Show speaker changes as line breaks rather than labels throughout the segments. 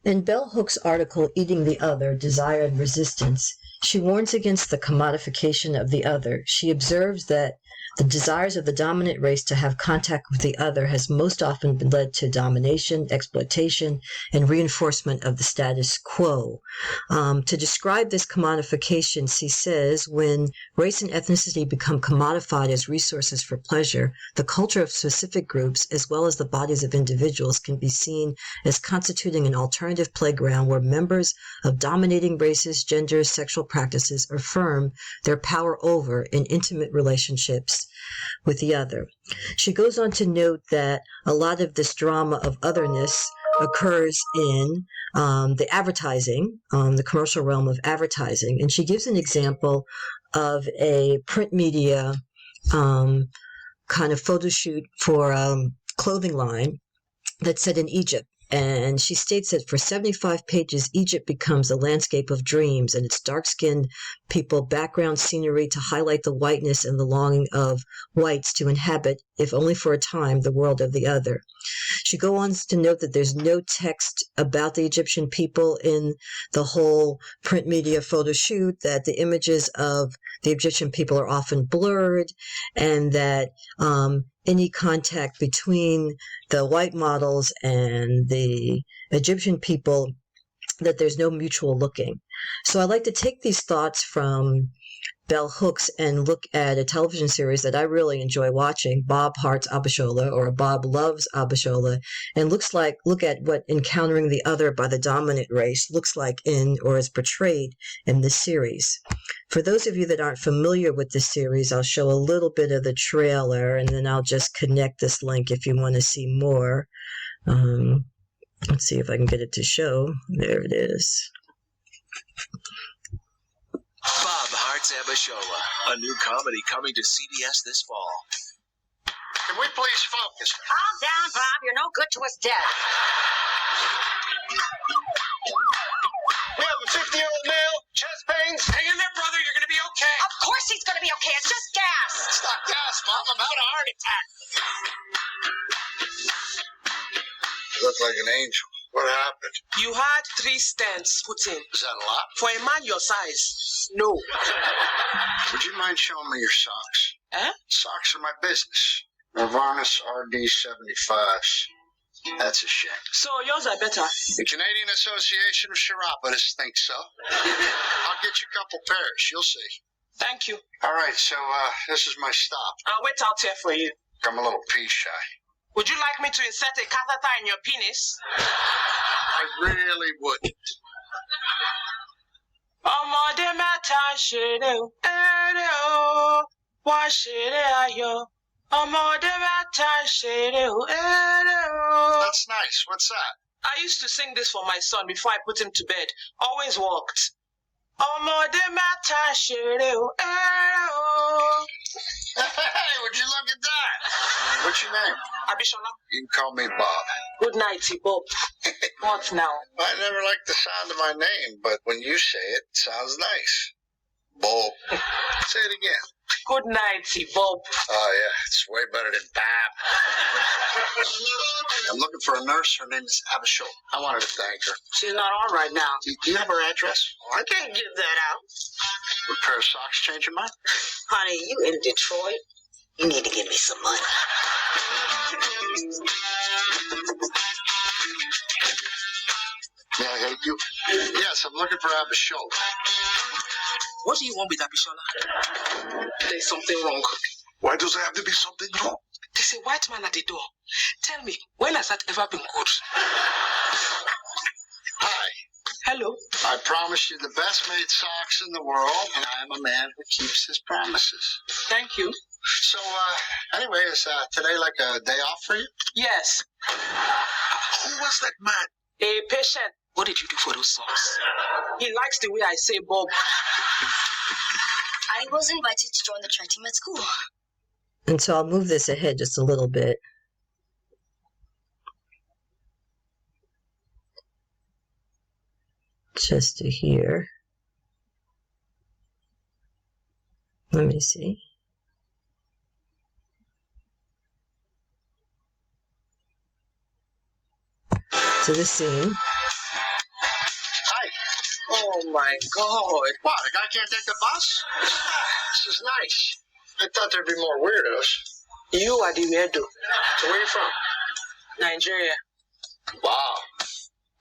In Bell Hook's article, Eating the Other, Desire and Resistance, she warns against the commodification of the other. She observes that the desires of the dominant race to have contact with the other has most often been led to domination, exploitation, and reinforcement of the status quo. To describe this commodification, she says, when race and ethnicity become commodified as resources for pleasure, the culture of specific groups, as well as the bodies of individuals, can be seen as constituting an alternative playground where members of dominating races, genders, sexual practices affirm their power over in intimate relationships with the other. She goes on to note that a lot of this drama of otherness occurs in the advertising, the commercial realm of advertising. And she gives an example of a print media kind of photo shoot for a clothing line that's set in Egypt. And she states that for 75 pages, Egypt becomes a landscape of dreams, and it's dark-skinned people, background scenery to highlight the whiteness and the longing of whites to inhabit, if only for a time, the world of the other. She goes on to note that there's no text about the Egyptian people in the whole print media photo shoot, that the images of the Egyptian people are often blurred, and that any contact between the white models and the Egyptian people, that there's no mutual looking. So I like to take these thoughts from Bell Hooks and look at a television series that I really enjoy watching, Bob Hearts Abishola, or Bob Loves Abishola, and look at what encountering the other by the dominant race looks like in, or is portrayed in this series. For those of you that aren't familiar with this series, I'll show a little bit of the trailer, and then I'll just connect this link if you want to see more. Let's see if I can get it to show. There it is.
Bob Hearts Abishola, a new comedy coming to CBS this fall.
Can we please focus?
Calm down, Bob. You're no good to us dead.
We have a 50-year-old male, chest pains.
Hang in there, brother. You're going to be okay.
Of course he's going to be okay. It's just gas.
It's not gas, Mom. I'm having a heart attack. You look like an angel. What happened?
You had 3 stents put in.
Is that a lot?
For a man your size, no.
Would you mind showing me your socks?
Eh?
Socks are my business. Nirvana's RD75s. That's a shame.
So yours are better.
The Canadian Association of Chiropodists thinks so. I'll get you a couple pairs. You'll see.
Thank you.
All right, so this is my stop.
I'll wait out here for you.
I'm a little pee shy.
Would you like me to insert a catheter in your penis?
I really wouldn't.
Ọmọdé mẹ́ta ṣeré o, eré o, wá ṣeré ayọ̀. Ọmọdé mẹ́ta ṣeré o, eré o.
That's nice. What's that?
I used to sing this for my son before I put him to bed. Always worked. Ọmọdé mẹ́ta ṣeré o, eré o.
Hey, would you look at that? What's your name?
Abishola.
You can call me Bob.
Good night, Bob. What now?
I never liked the sound of my name, but when you say it, it sounds nice. Bob. Say it again.
Good night, Bob.
Oh, yeah, it's way better than Bob. I'm looking for a nurse. Her name is Abishola. I wanted to thank her.
She's not on right now.
Do you have her address?
I can't give that out.
Would a pair of socks change your mind?
Honey, you in Detroit? You need to give me some money.
May I help you? Yes, I'm looking for Abishola.
What do you want with Abishola? There's something wrong.
Why does there have to be something wrong?
There's a white man at the door. Tell me, when has that ever been good?
Hi.
Hello.
I promised you the best made socks in the world, and I am a man who keeps his promises.
Thank you.
So, anyway, is today like a day off for you?
Yes.
Who was that man?
A patient. What did you do for those socks? He likes the way I say Bob.
I was invited to join the charity med school.
And so I'll move this ahead just a little bit. Just to here. Let me see. To the scene.
Oh my God.
What, a guy can't take the bus? This is nice. I thought there'd be more weirdos.
You are the weirdo.
So where you from?
Nigeria.
Wow.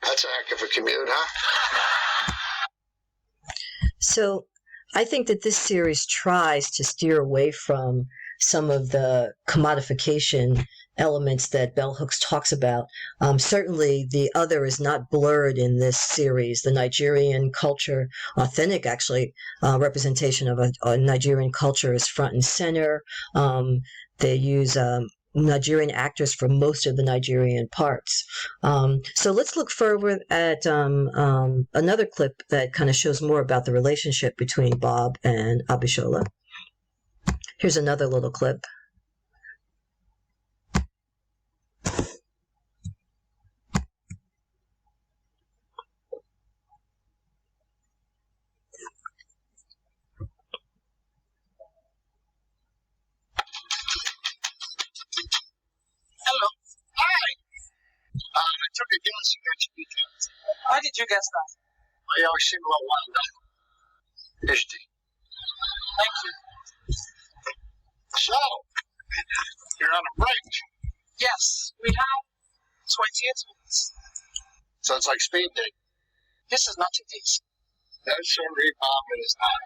That's a heck of a commute, huh?
So I think that this series tries to steer away from some of the commodification elements that Bell Hooks talks about. Certainly, the other is not blurred in this series. The Nigerian culture, authentic actually, representation of a Nigerian culture is front and center. They use Nigerian actors for most of the Nigerian parts. So let's look further at another clip that kind of shows more about the relationship between Bob and Abishola. Here's another little clip.
Hello.
Hi. I took a guess you got your details.
How did you guess that?
Well, you always seem a little wound up. Here's your tea.
Thank you.
So, you're on a break.
Yes, we have 28 minutes.
Sounds like speed date.
This is not a date.
That's sorry, Bob, it is not.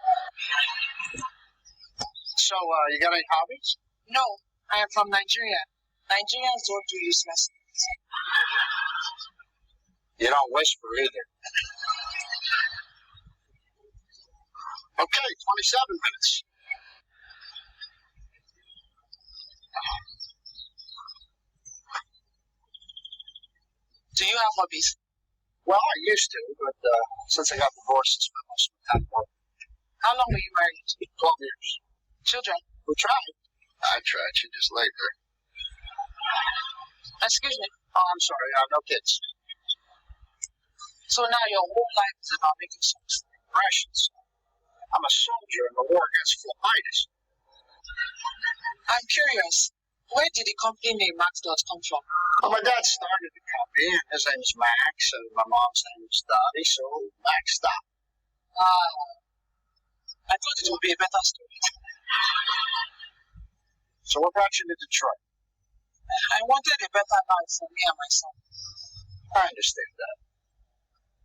So, you got any hobbies?
No, I am from Nigeria. Nigerians don't do useless things.
You don't whisper either. Okay, 27 minutes.
Do you have hobbies?
Well, I used to, but since I got divorced, I spent most of my time working.
How long were you married?
12 years.
Children?
We tried. I tried. She just laid there.
Excuse me.
Oh, I'm sorry. No kids.
So now your whole life is about making songs.
Impressions. I'm a soldier in the war against phlebitis.
I'm curious. Where did the company name Max.com come from?
Well, my dad started the company, and his name is Max, and my mom's name is Dottie, so Max stopped.
I thought it would be a better story.
So what brought you to Detroit?
I wanted a better life for me and my son.
I understand that.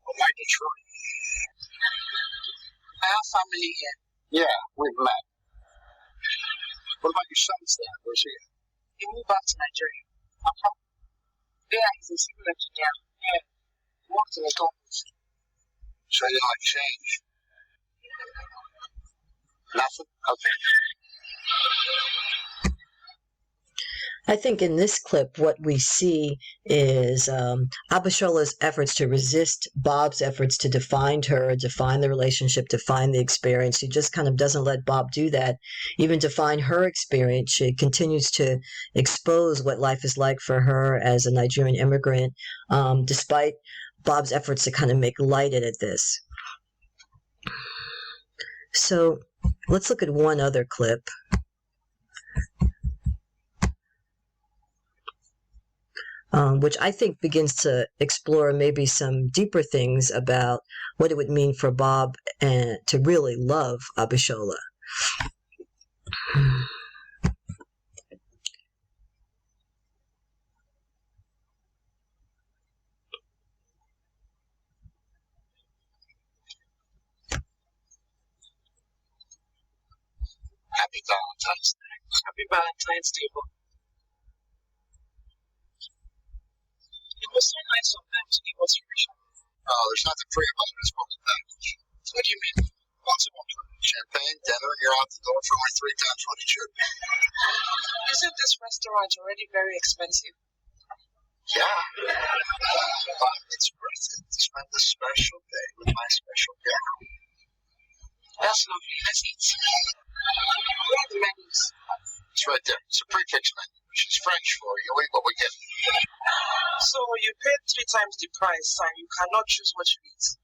Well, why Detroit?
I have family here.
Yeah, we've met. What about your son's dad? Where's he at?
He moved back to Nigeria. There he's a civil engineer. Yeah. He works in a company.
So you like change? Nothing? Okay.
I think in this clip, what we see is Abishola's efforts to resist Bob's efforts to define her, define the relationship, define the experience. She just kind of doesn't let Bob do that. Even define her experience, she continues to expose what life is like for her as a Nigerian immigrant, despite Bob's efforts to kind of make light at this. So let's look at one other clip. Which I think begins to explore maybe some deeper things about what it would mean for Bob to really love Abishola.
Happy Valentine's Day.
Happy Valentine's Day, Bob. It was so nice of them to give us free shopping.
Oh, there's nothing free about this broken package.
What do you mean?
Lots of champagne, dinner, and you're out the door for only 3 times what it should be.
Isn't this restaurant already very expensive?
Yeah. But it's worth it to spend this special day with my special girl.
That's lovely. Let's eat. Where are the menus?
It's right there. It's a prefix menu. She's French for you. Eat what we get.
So you paid 3 times the price and you cannot choose what you eat.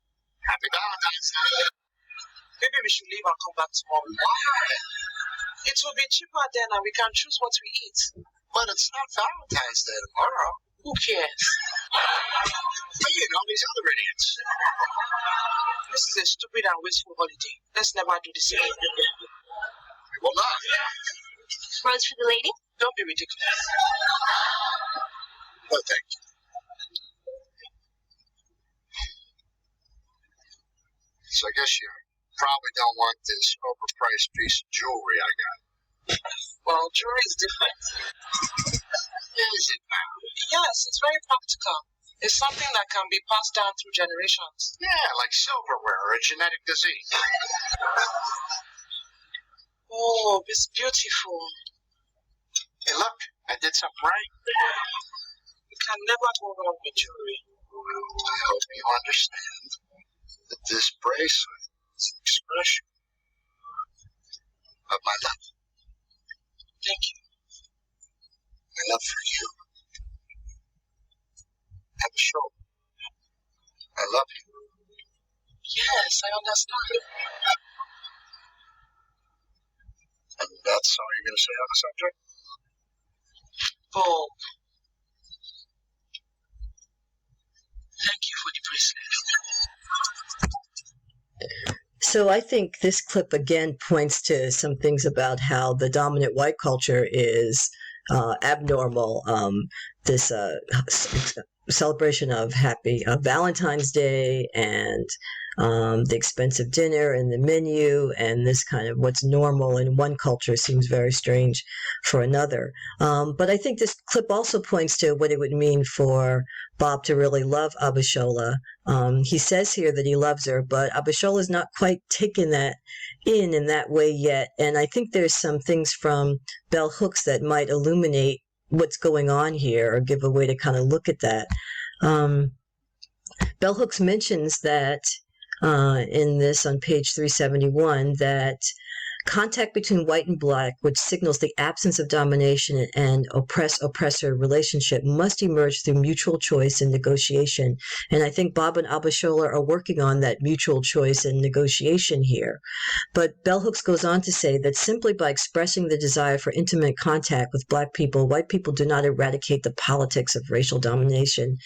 Happy Valentine's Day.
Maybe we should leave and come back tomorrow.
Why?
It will be cheaper then and we can choose what we eat.
But it's not Valentine's Day tomorrow.
Who cares?
Me and all these other idiots.
This is a stupid and wasteful holiday. Let's never do this again.
We will not.
Rose for the lady?
Don't be ridiculous.
No, thank you. So I guess you probably don't want this overpriced piece of jewelry I got.
Well, jewelry is different.
Is it now?
Yes, it's very practical. It's something that can be passed down through generations.
Yeah, like silverware or a genetic disease.
Oh, it's beautiful.
Hey, look, I did something right.
You can never go wrong with jewelry.
I hope you understand that this bracelet is an expression of my love.
Thank you.
My love for you. Have a show. I love you.
Yes, I understand.
And that's all you're going to say on the subject?
Bob. Thank you for the bracelet.
So I think this clip again points to some things about how the dominant white culture is abnormal. This celebration of happy Valentine's Day and the expensive dinner and the menu and this kind of what's normal in one culture seems very strange for another. But I think this clip also points to what it would mean for Bob to really love Abishola. He says here that he loves her, but Abishola is not quite taken that in that way yet. And I think there's some things from Bell Hooks that might illuminate what's going on here or give a way to kind of look at that. Bell Hooks mentions that in this on page 371 that contact between white and black, which signals the absence of domination and oppressor relationship, must emerge through mutual choice and negotiation. And I think Bob and Abishola are working on that mutual choice and negotiation here. But Bell Hooks goes on to say that simply by expressing the desire for intimate contact with black people, white people do not eradicate the politics of racial domination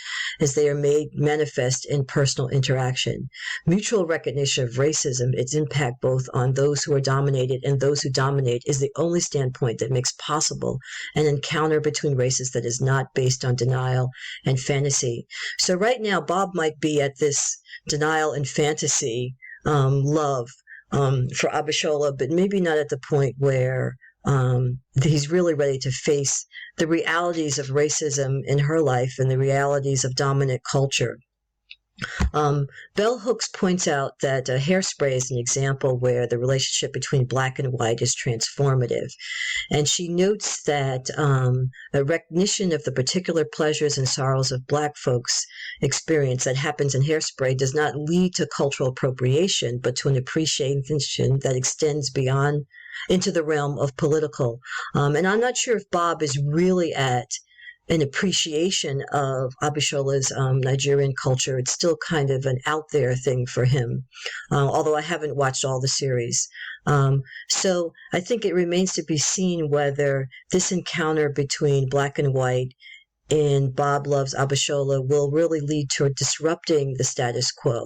as they are made manifest in personal interaction. Mutual recognition of racism, its impact both on those who are dominated and those who dominate, is the only standpoint that makes possible an encounter between races that is not based on denial and fantasy. So right now, Bob might be at this denial and fantasy love for Abishola, but maybe not at the point where he's really ready to face the realities of racism in her life and the realities of dominant culture. Bell Hooks points out that Hairspray is an example where the relationship between black and white is transformative. And she notes that a recognition of the particular pleasures and sorrows of black folks' experience that happens in Hairspray does not lead to cultural appropriation, but to an appreciation that extends beyond into the realm of political. And I'm not sure if Bob is really at an appreciation of Abishola's Nigerian culture. It's still kind of an out there thing for him, although I haven't watched all the series. So I think it remains to be seen whether this encounter between black and white in Bob Loves Abishola will really lead to disrupting the status quo.